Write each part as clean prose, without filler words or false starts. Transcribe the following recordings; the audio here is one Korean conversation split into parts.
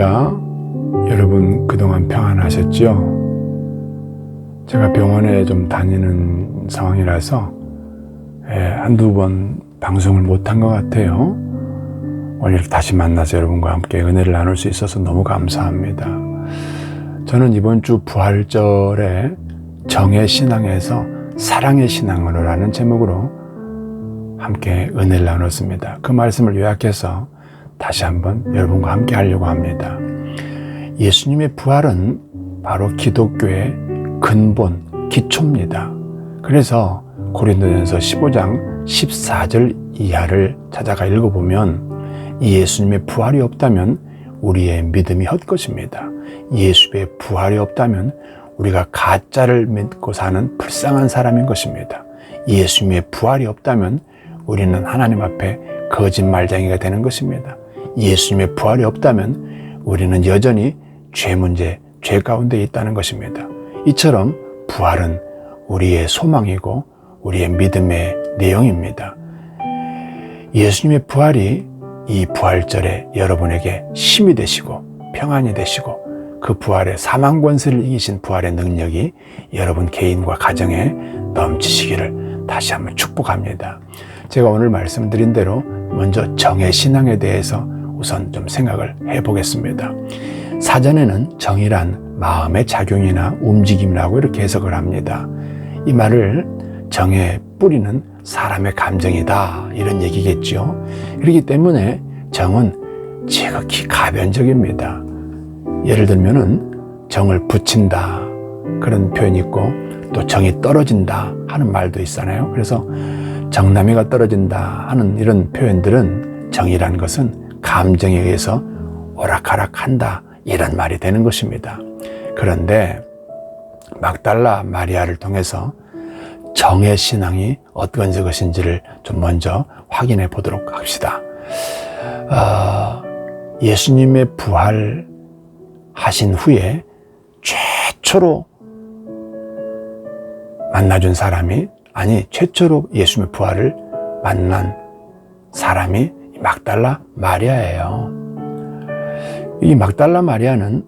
할렐루야. 여러분 그동안 평안하셨죠? 제가 병원에 좀 다니는 상황이라서 한두 번 방송을 못한 것 같아요. 오늘 이렇게 다시 만나서 여러분과 함께 은혜를 나눌 수 있어서 너무 감사합니다. 저는 이번 주 부활절에 정의 신앙에서 사랑의 신앙으로라는 제목으로 함께 은혜를 나눴습니다. 그 말씀을 요약해서 다시 한번 여러분과 함께 하려고 합니다. 예수님의 부활은 바로 기독교의 근본, 기초입니다. 그래서 고린도전서 15장 14절 이하를 찾아가 읽어보면 이 예수님의 부활이 없다면 우리의 믿음이 헛것입니다. 예수의 부활이 없다면 우리가 가짜를 믿고 사는 불쌍한 사람인 것입니다. 예수님의 부활이 없다면 우리는 하나님 앞에 거짓말쟁이가 되는 것입니다. 예수님의 부활이 없다면 우리는 여전히 죄 문제, 죄 가운데 있다는 것입니다. 이처럼 부활은 우리의 소망이고 우리의 믿음의 내용입니다. 예수님의 부활이 이 부활절에 여러분에게 힘이 되시고 평안이 되시고 그 부활의 사망 권세를 이기신 부활의 능력이 여러분 개인과 가정에 넘치시기를 다시 한번 축복합니다. 제가 오늘 말씀드린 대로 먼저 정의 신앙에 대해서 우선 좀 생각을 해보겠습니다. 사전에는 정의란 마음의 작용이나 움직임이라고 이렇게 해석을 합니다. 이 말을 정의 뿌리는 사람의 감정이다 이런 얘기겠죠. 그렇기 때문에 정은 지극히 가변적입니다. 예를 들면은 정을 붙인다 그런 표현이 있고 또 정이 떨어진다 하는 말도 있잖아요. 그래서 정나미가 떨어진다 하는 이런 표현들은 정이라는 것은 감정에 의해서 오락가락한다 이런 말이 되는 것입니다. 그런데 막달라 마리아를 통해서 정의 신앙이 어떤 것인지를 좀 먼저 확인해 보도록 합시다. 예수님의 부활하신 후에 최초로 만나준 사람이 최초로 예수님의 부활을 만난 사람이 막달라 마리아예요. 이 막달라 마리아는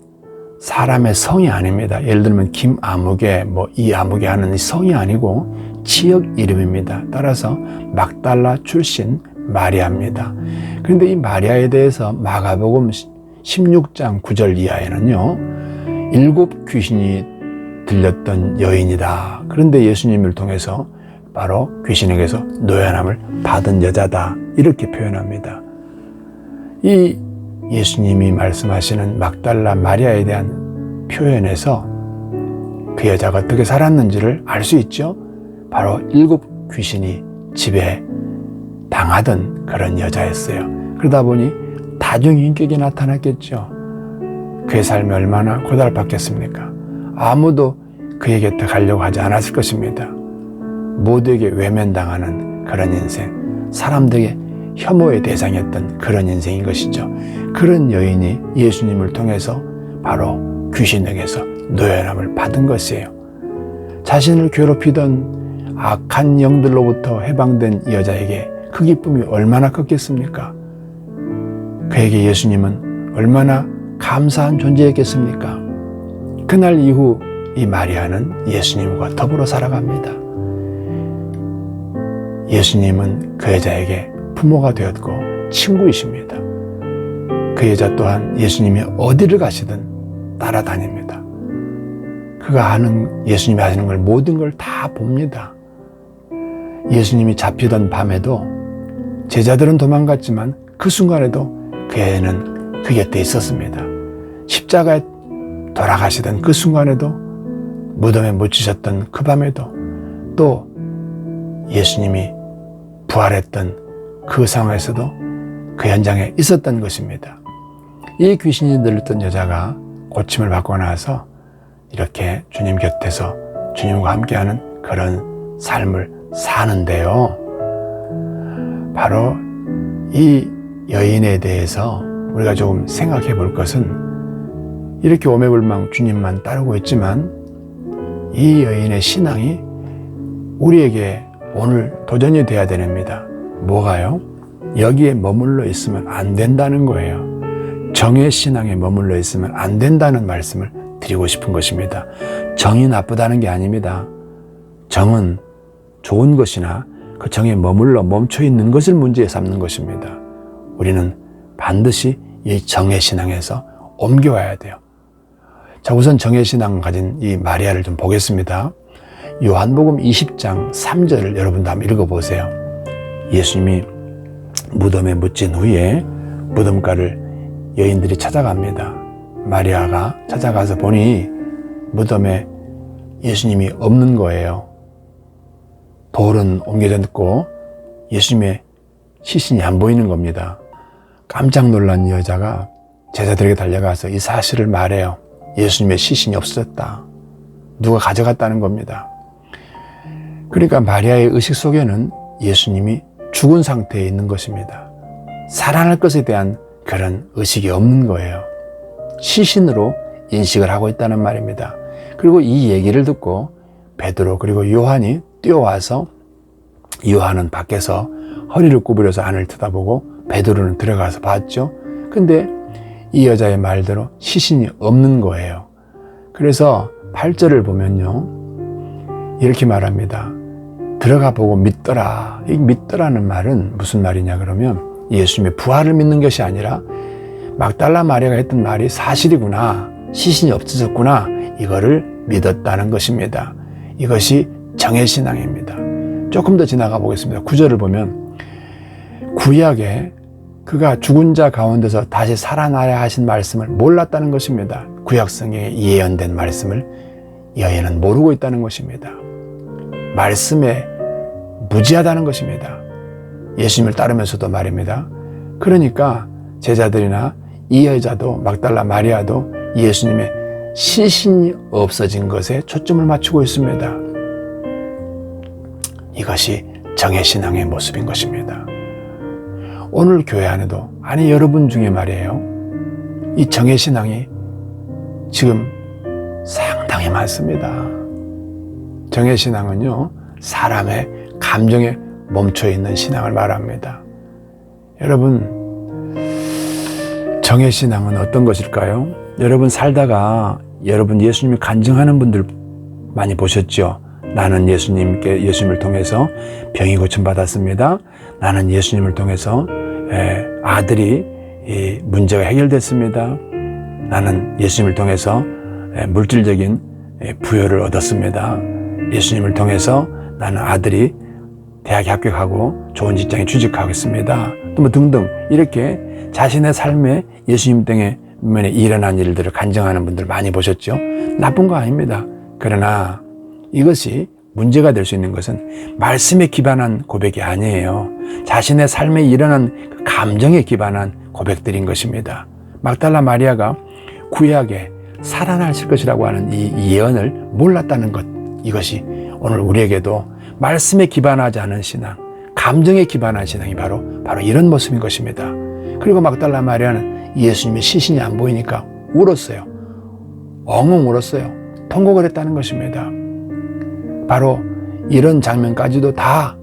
사람의 성이 아닙니다. 예를 들면 김아무개, 이아무개 하는 이 성이 아니고 지역 이름입니다. 따라서 막달라 출신 마리아입니다. 그런데 이 마리아에 대해서 마가복음 16장 9절 이하에는요, 7 귀신이 들렸던 여인이다. 그런데 예수님을 통해서 바로 귀신에게서 노연함을 받은 여자다. 이렇게 표현합니다. 이 예수님이 말씀하시는 막달라 마리아에 대한 표현에서 그 여자가 어떻게 살았는지를 알 수 있죠. 바로 7 귀신이 집에 당하던 그런 여자였어요. 그러다 보니 다중인격이 나타났겠죠. 그의 삶이 얼마나 고달팠겠습니까? 아무도 그의 곁에 가려고 하지 않았을 것입니다. 모두에게 외면당하는 그런 인생, 사람들에게 혐오의 대상이었던 그런 인생인 것이죠. 그런 여인이 예수님을 통해서 바로 귀신에게서 노연함을 받은 것이에요. 자신을 괴롭히던 악한 영들로부터 해방된 이 여자에게 그 기쁨이 얼마나 컸겠습니까? 그에게 예수님은 얼마나 감사한 존재였겠습니까? 그날 이후 이 마리아는 예수님과 더불어 살아갑니다. 예수님은 그 여자에게 부모가 되었고 친구이십니다. 그 여자 또한 예수님이 어디를 가시든 따라다닙니다. 그가 예수님이 하시는 걸 모든 걸 다 봅니다. 예수님이 잡히던 밤에도 제자들은 도망갔지만 그 순간에도 그 애는 그 곁에 있었습니다. 십자가에 돌아가시던 그 순간에도 무덤에 묻히셨던 그 밤에도 또 예수님이 부활했던 그 상황에서도 그 현장에 있었던 것입니다. 이 귀신이 들렸던 여자가 고침을 받고 나서 이렇게 주님 곁에서 주님과 함께하는 그런 삶을 사는데요. 바로 이 여인에 대해서 우리가 조금 생각해 볼 것은 이렇게 오매불망 주님만 따르고 있지만 이 여인의 신앙이 우리에게 오늘 도전이 돼야 됩니다. 뭐가요? 여기에 머물러 있으면 안 된다는 거예요. 정의 신앙에 머물러 있으면 안 된다는 말씀을 드리고 싶은 것입니다. 정이 나쁘다는 게 아닙니다. 정은 좋은 것이나 그 정에 머물러 멈춰 있는 것을 문제 삼는 것입니다. 우리는 반드시 이 정의 신앙에서 옮겨와야 돼요. 자, 우선 정의 신앙을 가진 이 마리아를 좀 보겠습니다. 요한복음 20장 3절을 여러분도 한번 읽어보세요. 예수님이 무덤에 묻힌 후에 무덤가를 여인들이 찾아갑니다. 마리아가 찾아가서 보니 무덤에 예수님이 없는 거예요. 돌은 옮겨졌고 예수님의 시신이 안 보이는 겁니다. 깜짝 놀란 여자가 제자들에게 달려가서 이 사실을 말해요. 예수님의 시신이 없어졌다. 누가 가져갔다는 겁니다. 그러니까 마리아의 의식 속에는 예수님이 죽은 상태에 있는 것입니다. 살아날 것에 대한 그런 의식이 없는 거예요. 시신으로 인식을 하고 있다는 말입니다. 그리고 이 얘기를 듣고 베드로 그리고 요한이 뛰어와서, 요한은 밖에서 허리를 구부려서 안을 쳐다보고 베드로는 들어가서 봤죠. 근데 이 여자의 말대로 시신이 없는 거예요. 그래서 8절을 보면요, 이렇게 말합니다. 들어가 보고 믿더라. 이 믿더라는 말은 무슨 말이냐 그러면 예수님의 부활을 믿는 것이 아니라 막달라 마리아가 했던 말이 사실이구나, 시신이 없어졌구나, 이거를 믿었다는 것입니다. 이것이 정의신앙입니다. 조금 더 지나가 보겠습니다. 9절을 보면 구약에 그가 죽은 자 가운데서 다시 살아나야 하신 말씀을 몰랐다는 것입니다. 구약성경에 예언된 말씀을 여인은 모르고 있다는 것입니다. 말씀에 무지하다는 것입니다. 예수님을 따르면서도 말입니다. 그러니까 제자들이나 이 여자도 막달라 마리아도 예수님의 시신이 없어진 것에 초점을 맞추고 있습니다. 이것이 정의신앙의 모습인 것입니다. 오늘 교회 안에도, 아니 여러분 중에 말이에요, 이 정의신앙이 지금 상당히 많습니다. 정의신앙은요, 사람의 감정에 멈춰있는 신앙을 말합니다. 여러분, 정의신앙은 어떤 것일까요? 여러분 살다가 여러분 예수님을 간증하는 분들 많이 보셨죠? 나는 예수님을 통해서 병이 고침받았습니다. 나는 예수님을 통해서 아들이 문제가 해결됐습니다. 나는 예수님을 통해서 물질적인 부여를 얻었습니다. 예수님을 통해서 나는 아들이 대학에 합격하고 좋은 직장에 취직하겠습니다. 또 뭐 등등 이렇게 자신의 삶에 예수님 등에 일어난 일들을 간증하는 분들 많이 보셨죠? 나쁜 거 아닙니다. 그러나 이것이 문제가 될 수 있는 것은 말씀에 기반한 고백이 아니에요. 자신의 삶에 일어난 감정에 기반한 고백들인 것입니다. 막달라 마리아가 구약에 살아나실 것이라고 하는 이 예언을 몰랐다는 것, 이것이 오늘 우리에게도 말씀에 기반하지 않은 신앙, 감정에 기반한 신앙이 바로 이런 모습인 것입니다. 그리고 막달라 마리아는 예수님의 시신이 안 보이니까 울었어요. 엉엉 울었어요. 통곡을 했다는 것입니다. 바로 이런 장면까지도 다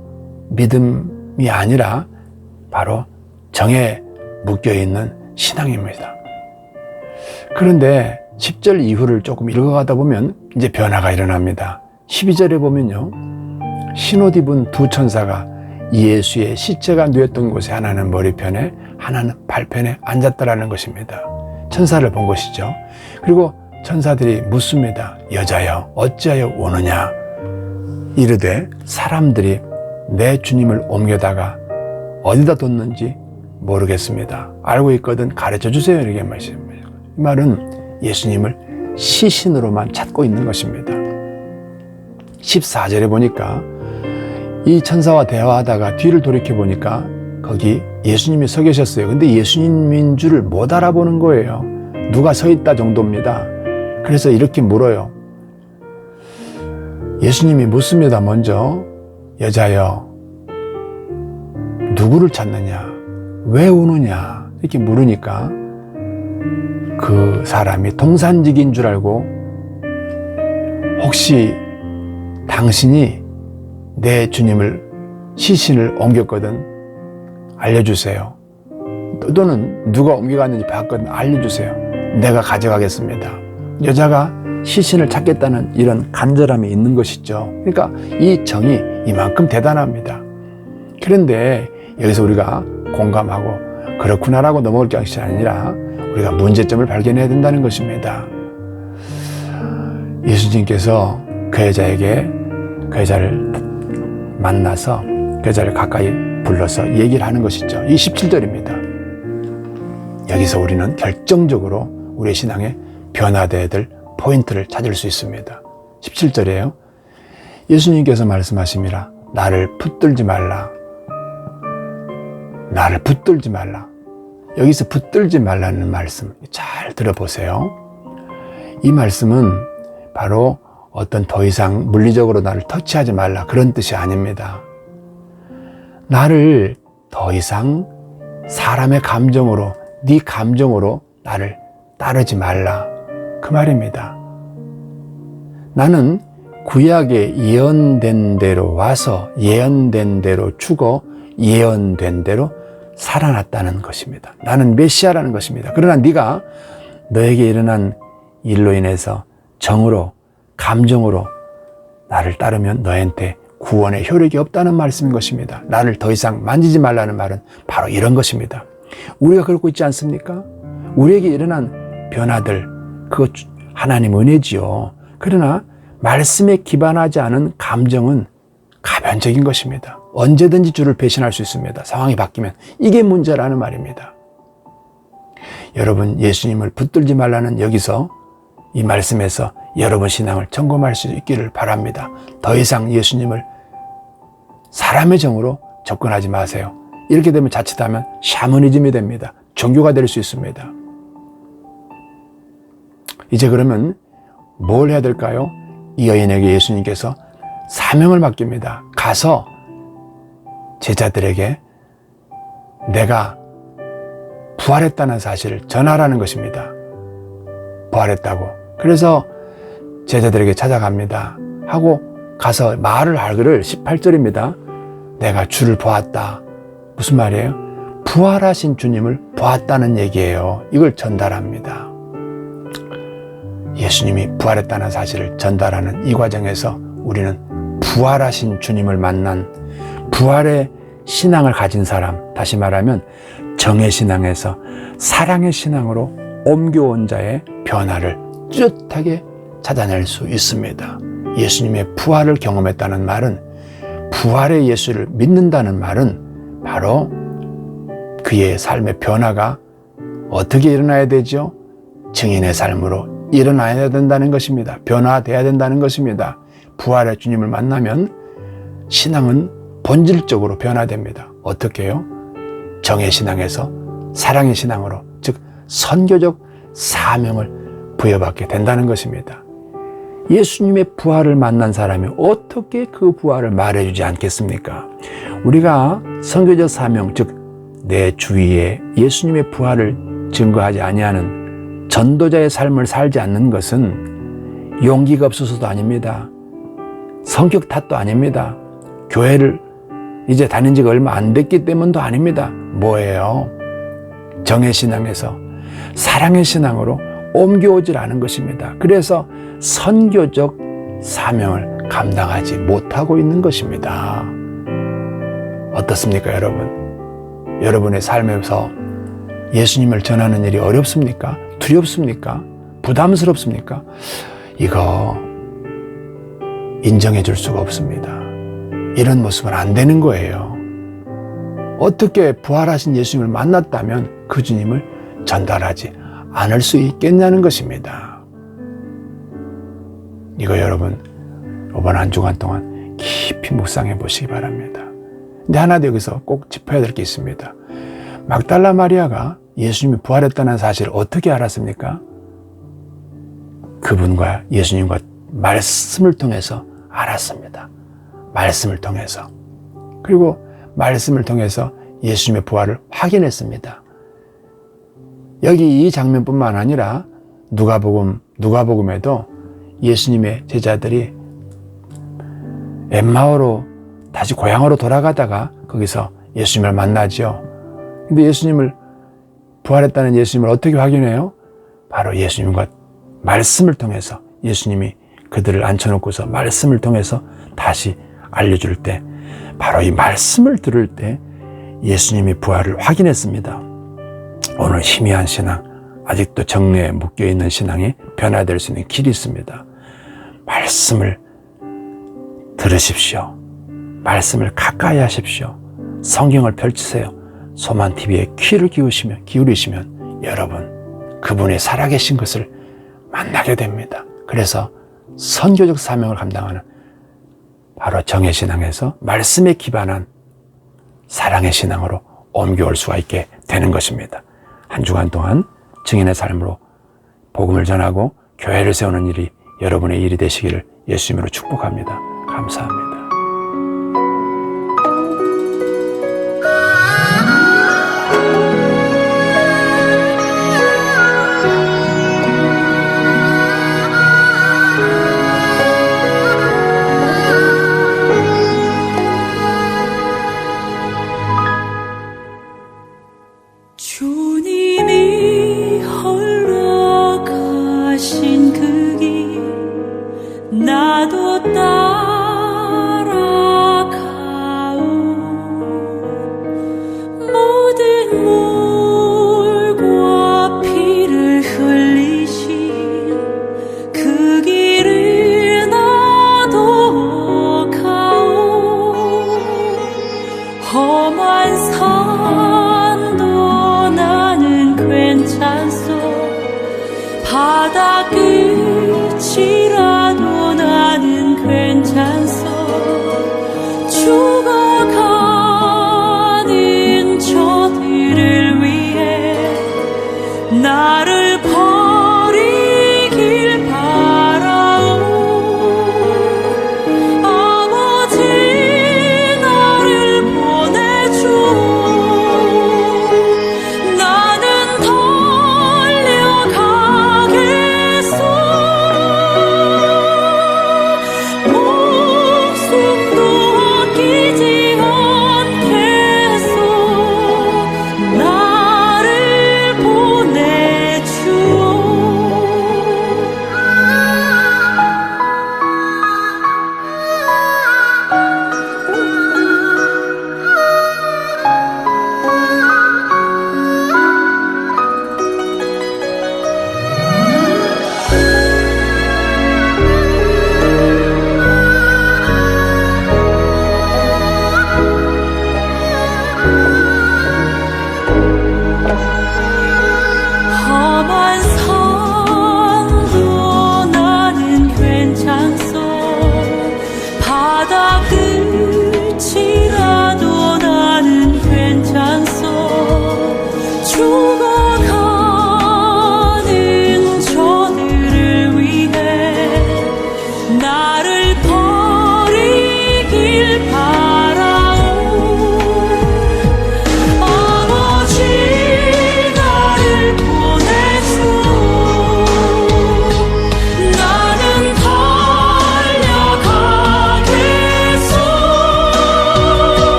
믿음이 아니라 바로 정에 묶여있는 신앙입니다. 그런데 10절 이후를 조금 읽어가다 보면 이제 변화가 일어납니다. 12절에 보면요, 신옷 입은 두 천사가 예수의 시체가 누웠던 곳에 하나는 머리편에 하나는 발편에 앉았다라는 것입니다. 천사를 본 것이죠. 그리고 천사들이 묻습니다. 여자여 어찌하여 우느냐? 이르되 사람들이 내 주님을 옮겨다가 어디다 뒀는지 모르겠습니다. 알고 있거든 가르쳐 주세요. 이렇게 말씀입니다. 이 말은 예수님을 시신으로만 찾고 있는 것입니다. 14절에 보니까 이 천사와 대화하다가 뒤를 돌이켜 보니까 거기 예수님이 서 계셨어요. 근데 예수님인 줄을 못 알아보는 거예요. 누가 서 있다 정도입니다. 그래서 이렇게 물어요. 예수님이 묻습니다. 먼저 여자여 누구를 찾느냐? 왜 우느냐? 이렇게 물으니까 그 사람이 동산직인 줄 알고 혹시 당신이 내 주님을 시신을 옮겼거든 알려주세요. 또는 누가 옮겨갔는지 봤거든 알려주세요. 내가 가져가겠습니다. 여자가 시신을 찾겠다는 이런 간절함이 있는 것이죠. 그러니까 이 정이 이만큼 대단합니다. 그런데 여기서 우리가 공감하고 그렇구나라고 넘어올 것이 아니라 우리가 문제점을 발견해야 된다는 것입니다. 예수님께서 그 여자에게 그 여자를 만나서 그 여자를 가까이 불러서 얘기를 하는 것이죠. 이 17절입니다. 여기서 우리는 결정적으로 우리의 신앙에 변화되어야 될 포인트를 찾을 수 있습니다. 17절이에요. 예수님께서 말씀하십니다. 나를 붙들지 말라. 나를 붙들지 말라. 여기서 붙들지 말라는 말씀 잘 들어보세요. 이 말씀은 바로 어떤 더 이상 물리적으로 나를 터치하지 말라 그런 뜻이 아닙니다. 나를 더 이상 사람의 감정으로 네 감정으로 나를 따르지 말라 그 말입니다. 나는 구약에 예언된 대로 와서 예언된 대로 죽어 예언된 대로 살아났다는 것입니다. 나는 메시아라는 것입니다. 그러나 네가 너에게 일어난 일로 인해서 정으로 감정으로 나를 따르면 너한테 구원의 효력이 없다는 말씀인 것입니다. 나를 더 이상 만지지 말라는 말은 바로 이런 것입니다. 우리가 그러고 있지 않습니까? 우리에게 일어난 변화들 그것 하나님 은혜지요. 그러나 말씀에 기반하지 않은 감정은 가변적인 것입니다. 언제든지 주를 배신할 수 있습니다. 상황이 바뀌면 이게 문제라는 말입니다. 여러분 예수님을 붙들지 말라는 여기서 이 말씀에서 여러분 신앙을 점검할 수 있기를 바랍니다. 더 이상 예수님을 사람의 정으로 접근하지 마세요. 이렇게 되면 자칫하면 샤머니즘이 됩니다. 종교가 될 수 있습니다. 이제 그러면 뭘 해야 될까요? 이 여인에게 예수님께서 사명을 맡깁니다. 가서 제자들에게 내가 부활했다는 사실을 전하라는 것입니다. 부활했다고. 그래서 제자들에게 찾아갑니다. 하고 가서 말을 하기를 18절입니다. 내가 주를 보았다. 무슨 말이에요? 부활하신 주님을 보았다는 얘기예요. 이걸 전달합니다. 예수님이 부활했다는 사실을 전달하는 이 과정에서 우리는 부활하신 주님을 만난 부활의 신앙을 가진 사람, 다시 말하면 정의 신앙에서 사랑의 신앙으로 옮겨온 자의 변화를 뚜렷하게 찾아낼 수 있습니다. 예수님의 부활을 경험했다는 말은 부활의 예수를 믿는다는 말은 바로 그의 삶의 변화가 어떻게 일어나야 되죠? 증인의 삶으로 일어나야 된다는 것입니다. 변화돼야 된다는 것입니다. 부활의 주님을 만나면 신앙은 본질적으로 변화됩니다. 어떻게 해요? 정의 신앙에서 사랑의 신앙으로, 즉 선교적 사명을 부여받게 된다는 것입니다. 예수님의 부활을 만난 사람이 어떻게 그 부활을 말해주지 않겠습니까? 우리가 선교적 사명, 즉 내 주위에 예수님의 부활을 증거하지 아니하는 전도자의 삶을 살지 않는 것은 용기가 없어서도 아닙니다. 성격 탓도 아닙니다. 교회를 이제 다닌 지가 얼마 안 됐기 때문도 아닙니다. 뭐예요? 정의 신앙에서 사랑의 신앙으로 옮겨오질 않은 것입니다. 그래서 선교적 사명을 감당하지 못하고 있는 것입니다. 어떻습니까, 여러분? 여러분의 삶에서 예수님을 전하는 일이 어렵습니까? 두렵습니까? 부담스럽습니까? 이거 인정해 줄 수가 없습니다. 이런 모습은 안 되는 거예요. 어떻게 부활하신 예수님을 만났다면 그 주님을 전달하지 않을 수 있겠냐는 것입니다. 이거 여러분 이번 한 주간 동안 깊이 묵상해 보시기 바랍니다. 근데 하나 더 여기서 꼭 짚어야 될 게 있습니다. 막달라 마리아가 예수님이 부활했다는 사실을 어떻게 알았습니까? 그분과 예수님과 말씀을 통해서 알았습니다. 말씀을 통해서. 그리고 말씀을 통해서 예수님의 부활을 확인했습니다. 여기 이 장면뿐만 아니라 누가복음에도 예수님의 제자들이 엠마오로 다시 고향으로 돌아가다가 거기서 예수님을 만나죠. 근데 예수님을 부활했다는 예수님을 어떻게 확인해요? 바로 예수님과 말씀을 통해서, 예수님이 그들을 앉혀놓고서 말씀을 통해서 다시 알려줄 때, 바로 이 말씀을 들을 때 예수님이 부활을 확인했습니다. 오늘 희미한 신앙, 아직도 정례에 묶여있는 신앙이 변화될 수 있는 길이 있습니다. 말씀을 들으십시오. 말씀을 가까이 하십시오. 성경을 펼치세요. 소만TV에 귀를 기울이시면 여러분, 그분이 살아계신 것을 만나게 됩니다. 그래서 선교적 사명을 감당하는 바로 정예신앙에서 말씀에 기반한 사랑의 신앙으로 옮겨올 수가 있게 되는 것입니다. 한 주간 동안 증인의 삶으로 복음을 전하고 교회를 세우는 일이 여러분의 일이 되시기를 예수님으로 축복합니다. 감사합니다. 주님이 홀로 가신 그 길 나도 따라가오. 모든 물과 피를 흘리신 그 길을 나도 가오. 험한 산도 괜찮소. 바닷가